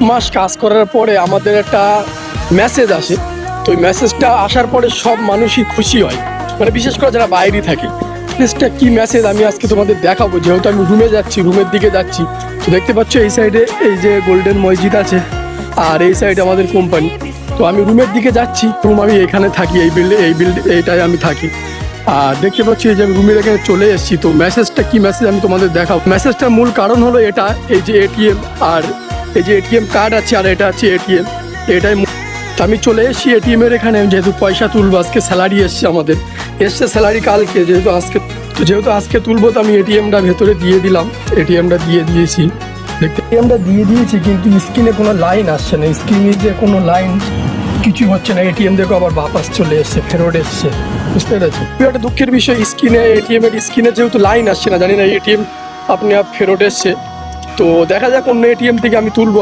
মাস কাজ করার পরে আমাদের একটা মেসেজ আসে। তো ওই মেসেজটা আসার পরে সব মানুষই খুশি হয়, মানে বিশেষ করে যারা বাইরে থাকে। মেসেজটা কি মেসেজ আমি আজকে তোমাদের দেখাবো, যেহেতু আমি রুমে যাচ্ছি, রুমের দিকে যাচ্ছি। তো দেখতে পাচ্ছ এই সাইডে এই যে গোল্ডেন মসজিদ আছে, আর এই সাইডে আমাদের কোম্পানি। তো আমি রুমের দিকে যাচ্ছি, রুম আমি এখানে থাকি, এই এইটাই আমি থাকি। আর দেখতে পাচ্ছি এই যে আমি রুমের এখানে চলে এসেছি। তো মেসেজটা কি মেসেজ আমি তোমাদের দেখাবো। মেসেজটার মূল কারণ হলো এটা, এই যে এটিএম, আর এই যে এটিএম কার্ড আছে, আর এটা আছে এটিএম, এটাই। তো আমি চলে এসেছি এটিএম এর এখানে, যেহেতু পয়সা তুলবো। আজকে স্যালারি এসছে আমাদের, এসছে স্যালারি কালকে, যেহেতু আজকে তুলবো। তো আমি এটিএমটা ভেতরে দিয়ে দিলাম, এটিএমটা দিয়ে দিয়েছি। দেখতে এটিএমটা দিয়ে দিয়েছি, কিন্তু স্ক্রিনে কোনো লাইন আসছে না, স্ক্রিনে যে কোনো লাইন কিছু হচ্ছে না। এটিএম দেখো আবার বাপাস চলে এসছে, ফেরত এসছে, বুঝতে পেরেছো? একটা দুঃখের বিষয়, স্ক্রিনে এটিএম এর স্ক্রিনে যেহেতু লাইন আসছে না, জানি না এটিএম আপনি ফেরত এসছে। তো দেখা যাক অন্য এটিএম থেকে আমি তুলবো।